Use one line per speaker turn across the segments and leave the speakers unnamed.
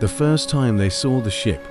The first time they saw the ship,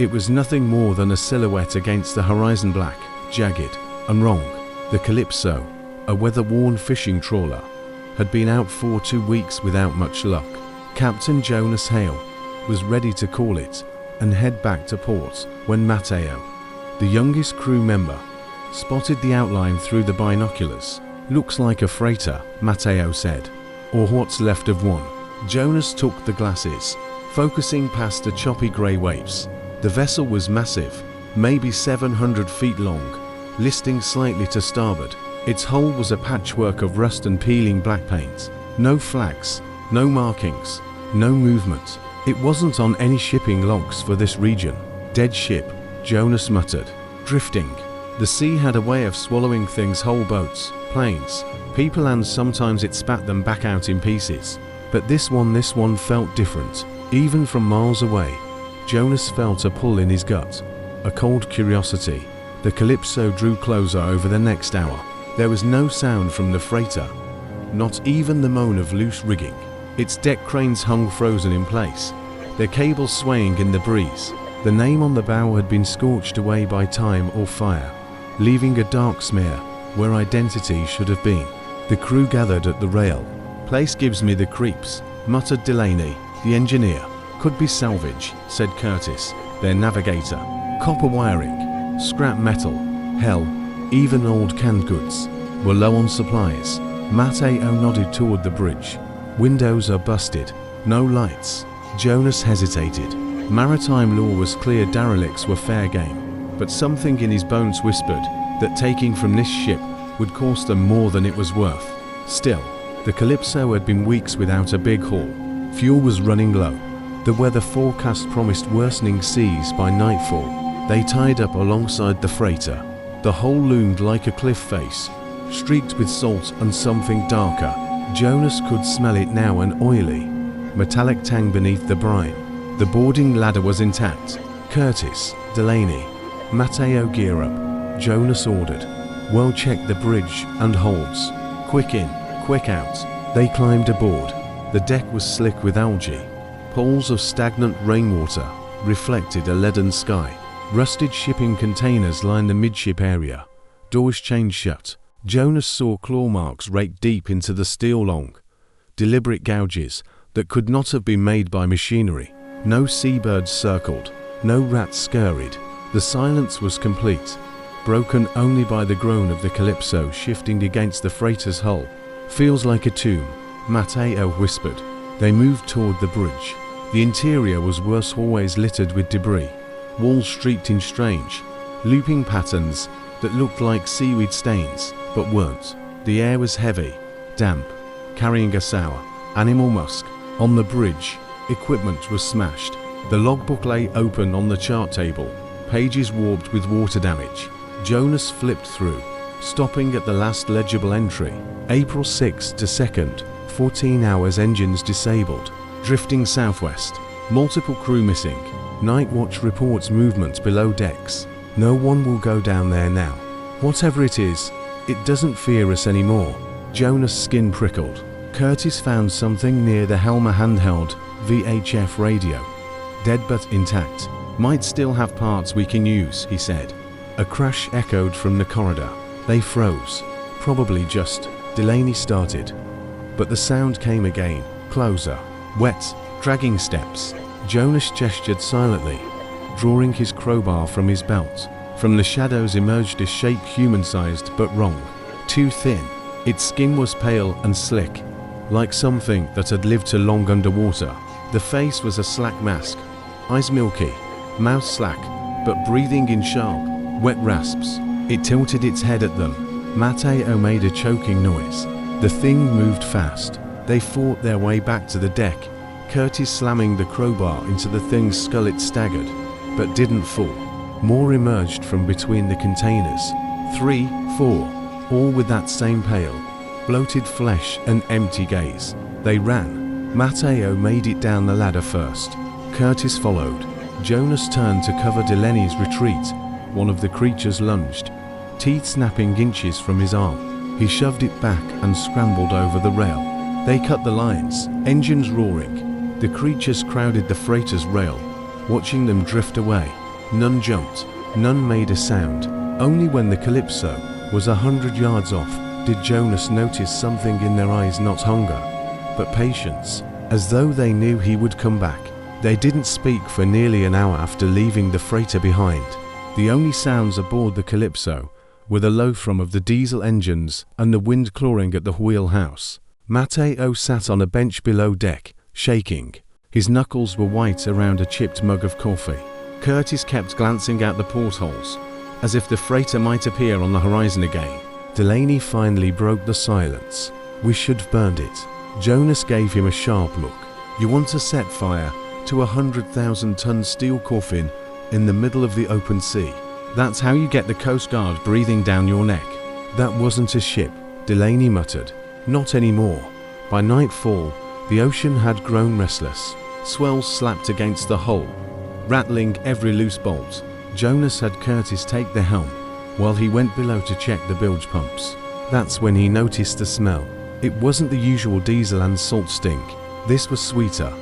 it was nothing more than a silhouette against the horizon, black, jagged, and wrong. The Calypso, a weather-worn fishing trawler, had been out for 2 weeks without much luck. Captain Jonas Hale was ready to call it and head back to port when Matteo, the youngest crew member, spotted the outline through the binoculars. "Looks like a freighter," Matteo said, "or what's left of one." Jonas took the glasses, focusing past the choppy grey waves. The vessel was massive, maybe 700 feet long, listing slightly to starboard. Its hull was a patchwork of rust and peeling black paint. No flags, no markings, no movement. It wasn't on any shipping logs for this region. "Dead ship," Jonas muttered. "Drifting." The sea had a way of swallowing things whole: boats, planes, people, and sometimes it spat them back out in pieces. But this one felt different. Even from miles away, Jonas felt a pull in his gut, a cold curiosity. The Calypso drew closer over the next hour. There was no sound from the freighter, not even the moan of loose rigging. Its deck cranes hung frozen in place, their cables swaying in the breeze. The name on the bow had been scorched away by time or fire, leaving a dark smear where identity should have been. The crew gathered at the rail. "Place gives me the creeps," muttered Delaney, the engineer. "Could be salvage," said Curtis, their navigator. "Copper wiring, scrap metal, hell, even old canned goods. We're low on supplies." Matteo nodded toward the bridge. "Windows are busted, no lights." Jonas hesitated. Maritime law was clear, derelicts were fair game, but something in his bones whispered that taking from this ship would cost them more than it was worth. Still, the Calypso had been weeks without a big haul. Fuel was running low. The weather forecast promised worsening seas by nightfall. They tied up alongside the freighter. The hull loomed like a cliff face, streaked with salt and something darker. Jonas could smell it now, an oily, metallic tang beneath the brine. The boarding ladder was intact. "Curtis, Delaney, Matteo, gear up," Jonas ordered. "Well, check the bridge and holds. Quick in, quick out." They climbed aboard. The deck was slick with algae. Pools of stagnant rainwater reflected a leaden sky. Rusted shipping containers lined the midship area. Doors chained shut. Jonas saw claw marks raked deep into the steel, long, deliberate gouges that could not have been made by machinery. No seabirds circled, no rats scurried. The silence was complete, broken only by the groan of the Calypso shifting against the freighter's hull. "Feels like a tomb," Matteo whispered. They moved toward the bridge. The interior was worse, hallways littered with debris, walls streaked in strange, looping patterns that looked like seaweed stains, but weren't. The air was heavy, damp, carrying a sour, animal musk. On the bridge, equipment was smashed. The logbook lay open on the chart table, pages warped with water damage. Jonas flipped through, stopping at the last legible entry. April 6 to 2nd, 14 hours, engines disabled. Drifting southwest, multiple crew missing. Night watch reports movement below decks. No one will go down there now. Whatever it is, it doesn't fear us anymore. Jonas' skin prickled. Curtis found something near the helm, a handheld VHF radio. Dead but intact. "Might still have parts we can use," he said. A crash echoed from the corridor. They froze. "Probably just," Delaney started. But the sound came again, closer, wet, dragging steps. Jonas gestured silently, drawing his crowbar from his belt. From the shadows emerged a shape, human-sized but wrong. Too thin. Its skin was pale and slick, like something that had lived too long underwater. The face was a slack mask, eyes milky, mouth slack, but breathing in sharp, wet rasps. It tilted its head at them. Matteo made a choking noise. The thing moved fast. They fought their way back to the deck, Curtis slamming the crowbar into the thing's skull. It staggered, but didn't fall. More emerged from between the containers. 3, 4, all with that same pale, bloated flesh and empty gaze. They ran. Matteo made it down the ladder first. Curtis followed. Jonas turned to cover Delaney's retreat. One of the creatures lunged, teeth snapping inches from his arm. He shoved it back and scrambled over the rail. They cut the lines, engines roaring, The creatures crowded the freighter's rail, watching them drift away. None jumped, none made a sound. Only when the Calypso was 100 yards off did Jonas notice something in their eyes, not hunger, but patience, as though they knew he would come back. They didn't speak for nearly an hour after leaving the freighter behind. The only sounds aboard the Calypso were the low thrum of the diesel engines and the wind clawing at the wheelhouse. Matteo sat on a bench below deck, shaking. His knuckles were white around a chipped mug of coffee. Curtis kept glancing out the portholes, as if the freighter might appear on the horizon again. Delaney finally broke the silence. "We should have burned it." Jonas gave him a sharp look. "You want to set fire to a 100,000-ton steel coffin in the middle of the open sea? That's how you get the Coast Guard breathing down your neck." "That wasn't a ship," Delaney muttered. "Not anymore." By nightfall, the ocean had grown restless. Swells slapped against the hull, rattling every loose bolt. Jonas had Curtis take the helm, while he went below to check the bilge pumps. That's when he noticed the smell. It wasn't the usual diesel and salt stink. This was sweeter,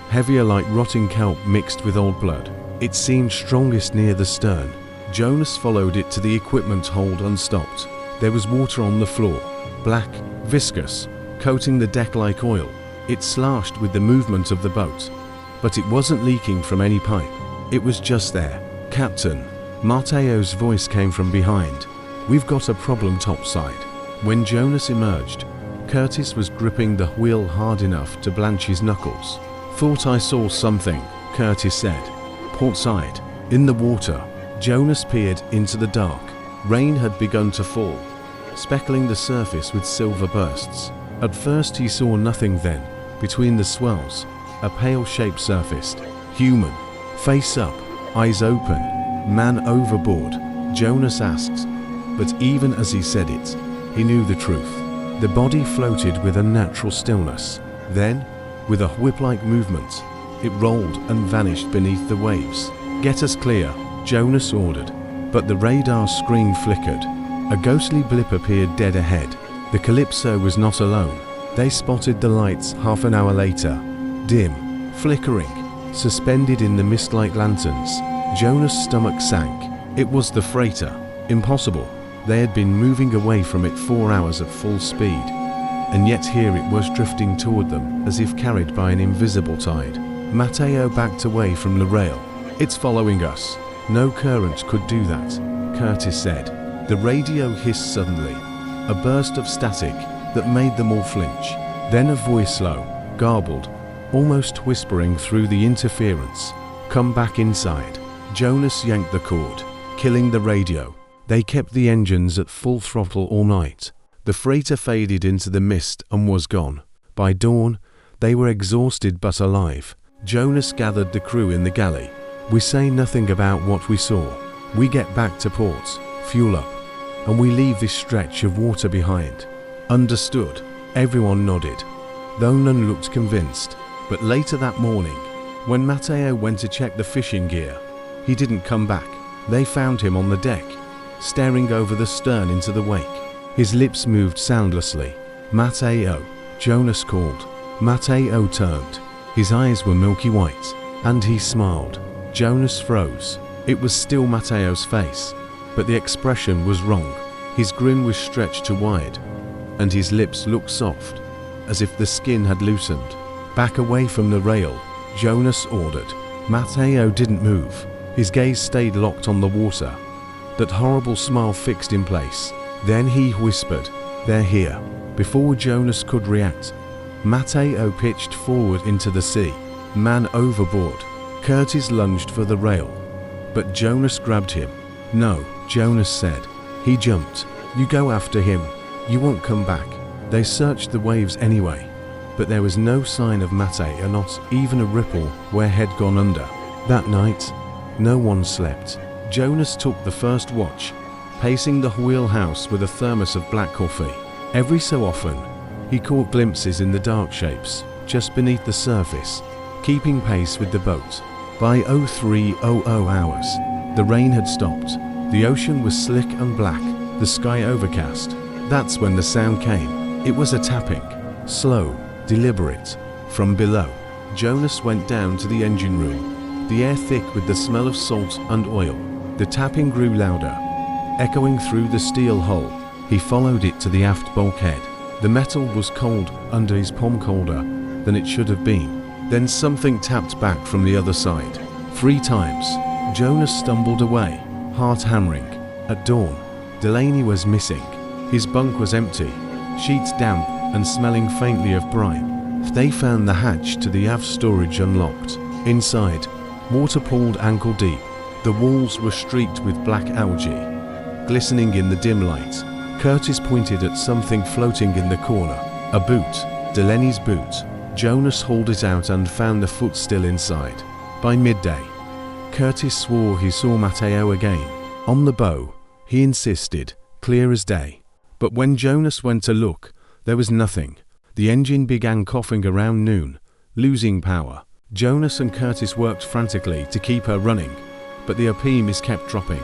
heavier, like rotting kelp mixed with old blood. It seemed strongest near the stern. Jonas followed it to the equipment hold unstopped. There was water on the floor, black, viscous, coating the deck like oil. It slashed with the movement of the boat, but it wasn't leaking from any pipe. It was just there. "Captain," Matteo's voice came from behind. "We've got a problem topside." When Jonas emerged, Curtis was gripping the wheel hard enough to blanch his knuckles. "Thought I saw something," Curtis said. "Portside, in the water." Jonas peered into the dark. Rain had begun to fall, speckling the surface with silver bursts. At first he saw nothing, then, between the swells, a pale shape surfaced. Human, face up, eyes open. "Man overboard?" Jonas asked, but even as he said it, he knew the truth. The body floated with unnatural stillness. Then, with a whip-like movement, it rolled and vanished beneath the waves. "Get us clear," Jonas ordered, but the radar screen flickered. A ghostly blip appeared dead ahead. The Calypso was not alone. They spotted the lights half an hour later, dim, flickering, suspended in the mist like lanterns. Jonas' stomach sank. It was the freighter. Impossible. They had been moving away from it 4 hours at full speed, and yet here it was drifting toward them as if carried by an invisible tide. Matteo backed away from the rail. "It's following us." "No current could do that," Curtis said. The radio hissed suddenly, a burst of static that made them all flinch. Then a voice, low, garbled, almost whispering through the interference. "Come back inside." Jonas yanked the cord, killing the radio. They kept the engines at full throttle all night. The freighter faded into the mist and was gone. By dawn, they were exhausted but alive. Jonas gathered the crew in the galley. "We say nothing about what we saw. We get back to port, fuel up, and we leave this stretch of water behind." "Understood." Everyone nodded, though none looked convinced. But later that morning, when Matteo went to check the fishing gear, he didn't come back. They found him on the deck, staring over the stern into the wake. His lips moved soundlessly. "Matteo," Jonas called. Matteo turned. His eyes were milky white, and he smiled. Jonas froze. It was still Matteo's face, but the expression was wrong. His grin was stretched too wide, and his lips looked soft, as if the skin had loosened. "Back away from the rail," Jonas ordered. Matteo didn't move. His gaze stayed locked on the water, that horrible smile fixed in place. Then he whispered, "They're here." Before Jonas could react, Matteo pitched forward into the sea. "Man overboard." Curtis lunged for the rail, but Jonas grabbed him. "No," Jonas said. He jumped. "You go after him. You won't come back." They searched the waves anyway, but there was no sign of Matteo, not even a ripple where he'd gone under. That night, no one slept. Jonas took the first watch, pacing the wheelhouse with a thermos of black coffee. Every so often, he caught glimpses in the dark shapes just beneath the surface, keeping pace with the boat. By 03:00 hours, the rain had stopped. The ocean was slick and black, the sky overcast. That's when the sound came. It was a tapping, slow, deliberate, from below. Jonas went down to the engine room, the air thick with the smell of salt and oil. The tapping grew louder, echoing through the steel hull. He followed it to the aft bulkhead. The metal was cold under his palm, colder than it should have been. Then something tapped back from the other side. 3 times. Jonas stumbled away, heart hammering. At dawn, Delaney was missing. His bunk was empty, sheets damp and smelling faintly of brine. They found the hatch to the aft storage unlocked. Inside, water pooled ankle deep. The walls were streaked with black algae, glistening in the dim light. Curtis pointed at something floating in the corner. A boot, Delaney's boot. Jonas hauled it out and found the foot still inside. By midday, Curtis swore he saw Matteo again. On the bow, he insisted, clear as day. But when Jonas went to look, there was nothing. The engine began coughing around noon, losing power. Jonas and Curtis worked frantically to keep her running, but the OPMs kept dropping.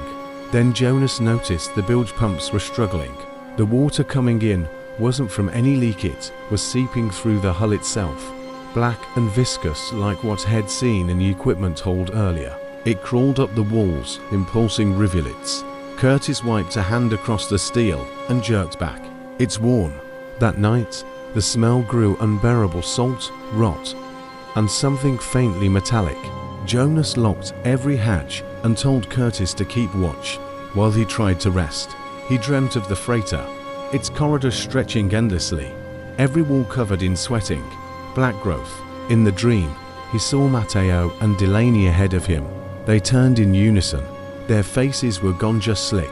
Then Jonas noticed the bilge pumps were struggling. The water coming in wasn't from any leak, it was seeping through the hull itself, black and viscous like what he'd seen in the equipment hold earlier. It crawled up the walls, impulsing rivulets. Curtis wiped a hand across the steel and jerked back. It's warm. That night, the smell grew unbearable, salt, rot, and something faintly metallic. Jonas locked every hatch and told Curtis to keep watch while he tried to rest. He dreamt of the freighter, its corridors stretching endlessly, every wall covered in sweating, black growth. In the dream, he saw Matteo and Delaney ahead of him. They turned in unison. Their faces were gone, just slick,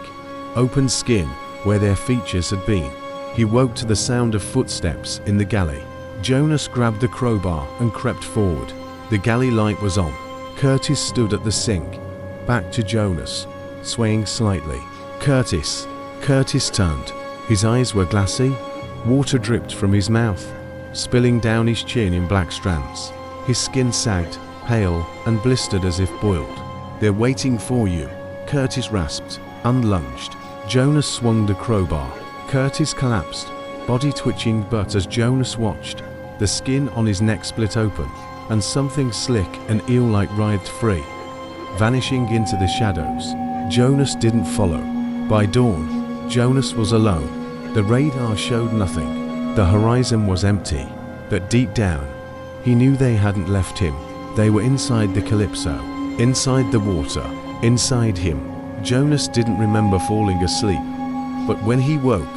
open skin where their features had been. He woke to the sound of footsteps in the galley. Jonas grabbed the crowbar and crept forward. The galley light was on. Curtis stood at the sink, back to Jonas, swaying slightly. Curtis turned. His eyes were glassy. Water dripped from his mouth, spilling down his chin in black strands. His skin sagged, pale and blistered as if boiled. They're waiting for you, Curtis rasped, and lunged. Jonas swung the crowbar. Curtis collapsed, body twitching, but as Jonas watched, the skin on his neck split open, and something slick and eel-like writhed free, vanishing into the shadows. Jonas didn't follow. By dawn, Jonas was alone. The radar showed nothing. The horizon was empty. But deep down, he knew they hadn't left him. They were inside the Calypso, inside the water, inside him. Jonas didn't remember falling asleep, but when he woke,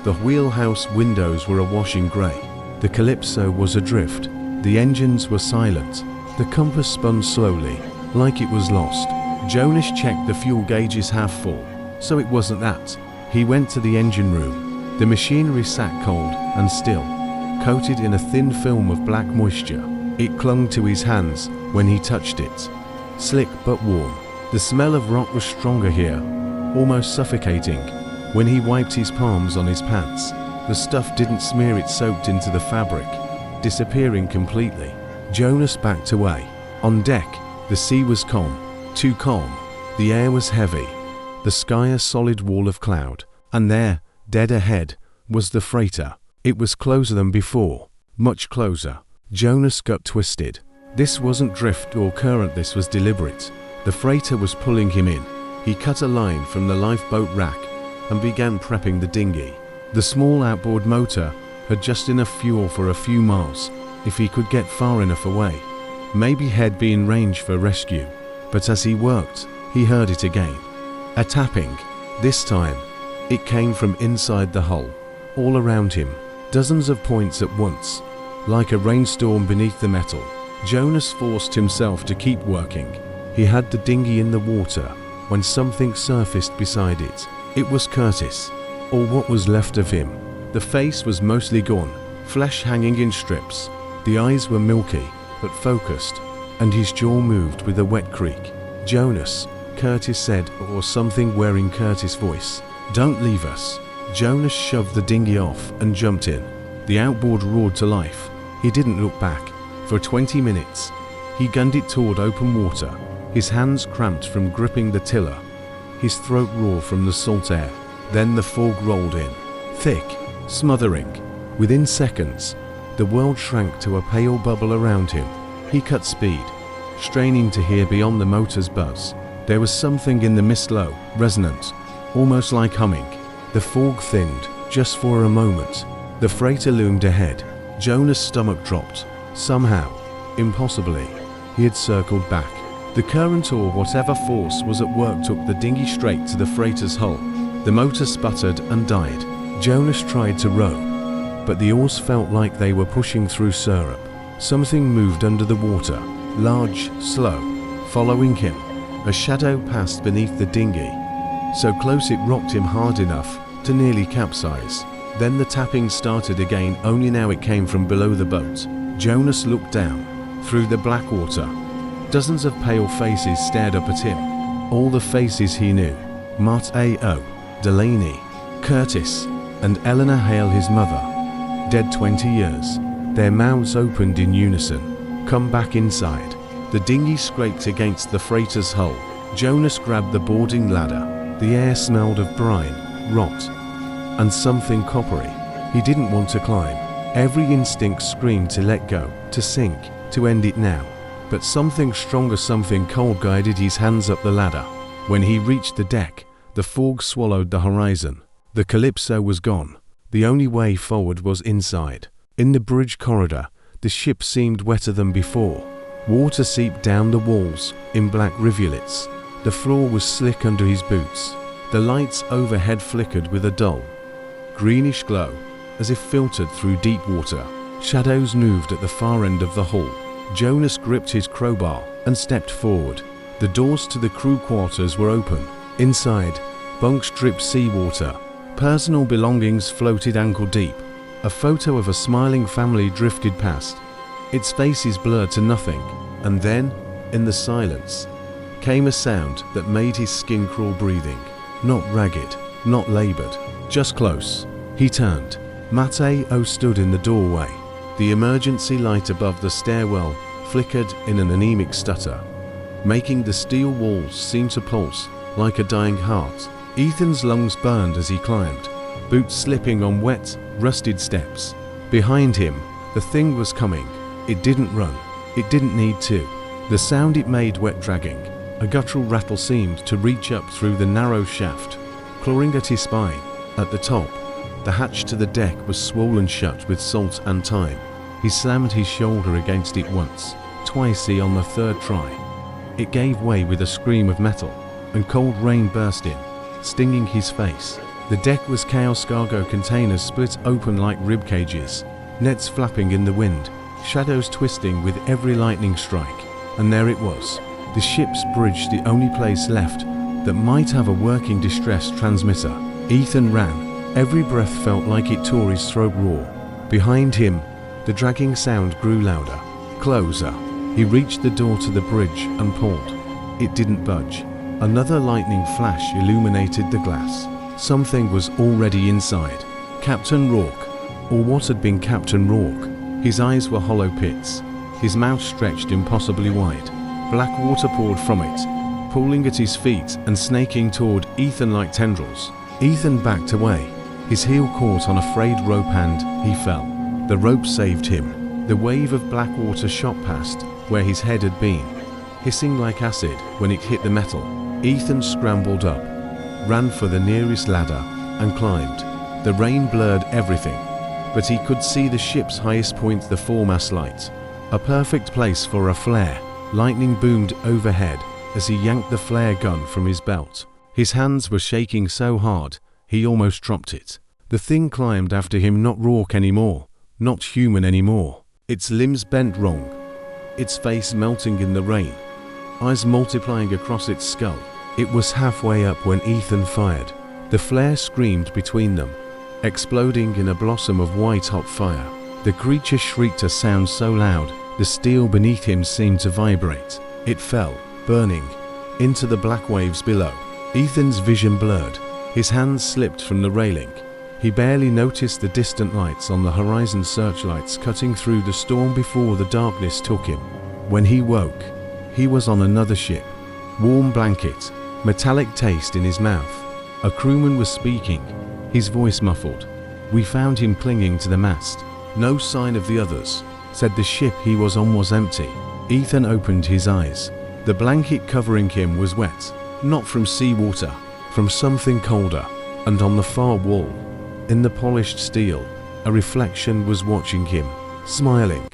the wheelhouse windows were awash in grey. The Calypso was adrift. The engines were silent. The compass spun slowly, like it was lost. Jonas checked the fuel gauges half full, so it wasn't that. He went to the engine room. The machinery sat cold and still, coated in a thin film of black moisture. It clung to his hands when he touched it. Slick but warm. The smell of rot was stronger here, almost suffocating. When he wiped his palms on his pants, the stuff didn't smear, it soaked into the fabric, disappearing completely. Jonas backed away. On deck, the sea was calm, too calm. The air was heavy, the sky a solid wall of cloud. And there, dead ahead, was the freighter. It was closer than before, much closer. Jonas' gut twisted. This wasn't drift or current, this was deliberate. The freighter was pulling him in. He cut a line from the lifeboat rack and began prepping the dinghy. The small outboard motor had just enough fuel for a few miles, if he could get far enough away. Maybe he'd be in range for rescue. But as he worked, he heard it again. A tapping. This time, it came from inside the hull, all around him, dozens of points at once, like a rainstorm beneath the metal. Jonas forced himself to keep working. He had the dinghy in the water when something surfaced beside it. It was Curtis, or what was left of him. The face was mostly gone, flesh hanging in strips. The eyes were milky, but focused, and his jaw moved with a wet creak. Jonas, Curtis said, or something wearing Curtis' voice. Don't leave us. Jonas shoved the dinghy off and jumped in. The outboard roared to life. He didn't look back. For 20 minutes, he gunned it toward open water, his hands cramped from gripping the tiller, his throat raw from the salt air. Then the fog rolled in, thick, smothering. Within seconds, the world shrank to a pale bubble around him. He cut speed, straining to hear beyond the motor's buzz. There was something in the mist, low, resonant, almost like humming. The fog thinned, just for a moment. The freighter loomed ahead. Jonah's stomach dropped. Somehow, impossibly, he had circled back. The current or whatever force was at work took the dinghy straight to the freighter's hull. The motor sputtered and died. Jonas tried to row, but the oars felt like they were pushing through syrup. Something moved under the water, large, slow, following him. A shadow passed beneath the dinghy, so close it rocked him hard enough to nearly capsize. Then the tapping started again, only now it came from below the boat. Jonas looked down, through the black water. Dozens of pale faces stared up at him. All the faces he knew. Matteo, Delaney, Curtis, and Eleanor Hale, his mother. Dead 20 years. Their mouths opened in unison. Come back inside. The dinghy scraped against the freighter's hull. Jonas grabbed the boarding ladder. The air smelled of brine, rot, and something coppery. He didn't want to climb. Every instinct screamed to let go, to sink, to end it now. But something stronger, something cold guided his hands up the ladder. When he reached the deck, the fog swallowed the horizon. The Calypso was gone. The only way forward was inside. In the bridge corridor, the ship seemed wetter than before. Water seeped down the walls in black rivulets. The floor was slick under his boots. The lights overhead flickered with a dull, greenish glow, as if filtered through deep water. Shadows moved at the far end of the hull. Jonas gripped his crowbar and stepped forward. The doors to the crew quarters were open. Inside, bunks dripped seawater. Personal belongings floated ankle deep. A photo of a smiling family drifted past, its faces blurred to nothing. And then, in the silence, came a sound that made his skin crawl. Breathing. Not ragged, not labored, just close. He turned. Matteo stood in the doorway. The emergency light above the stairwell flickered in an anemic stutter, making the steel walls seem to pulse like a dying heart. Ethan's lungs burned as he climbed, boots slipping on wet, rusted steps. Behind him, the thing was coming. It didn't run. It didn't need to. The sound it made wet dragging. A guttural rattle seemed to reach up through the narrow shaft, clawing at his spine. At the top, the hatch to the deck was swollen shut with salt and time. He slammed his shoulder against it once, twice on the third try. It gave way with a scream of metal, and cold rain burst in, stinging his face. The deck was chaos. Cargo containers split open like rib cages, nets flapping in the wind, shadows twisting with every lightning strike. And there it was, the ship's bridge, the only place left that might have a working distress transmitter. Ethan ran. Every breath felt like it tore his throat raw. Behind him, the dragging sound grew louder, closer. He reached the door to the bridge and pulled. It didn't budge. Another lightning flash illuminated the glass. Something was already inside. Captain Rourke, or what had been Captain Rourke. His eyes were hollow pits. His mouth stretched impossibly wide. Black water poured from it, pooling at his feet and snaking toward Ethan like tendrils. Ethan backed away. His heel caught on a frayed rope and he fell. The rope saved him. The wave of black water shot past where his head had been, hissing like acid when it hit the metal. Ethan scrambled up, ran for the nearest ladder, and climbed. The rain blurred everything, but he could see the ship's highest point, the foremast light. A perfect place for a flare. Lightning boomed overhead as he yanked the flare gun from his belt. His hands were shaking so hard, he almost dropped it. The thing climbed after him, not Rourke anymore, not human anymore. Its limbs bent wrong, its face melting in the rain, eyes multiplying across its skull. It was halfway up when Ethan fired. The flare screamed between them, exploding in a blossom of white-hot fire. The creature shrieked a sound so loud, the steel beneath him seemed to vibrate. It fell, burning, into the black waves below. Ethan's vision blurred. His hands slipped from the railing. He barely noticed the distant lights on the horizon, searchlights cutting through the storm before the darkness took him. When he woke, he was on another ship. Warm blanket, metallic taste in his mouth. A crewman was speaking, his voice muffled. We found him clinging to the mast. No sign of the others. Said the ship he was on was empty. Ethan opened his eyes. The blanket covering him was wet, not from seawater, from something colder, and on the far wall, in the polished steel, a reflection was watching him, smiling.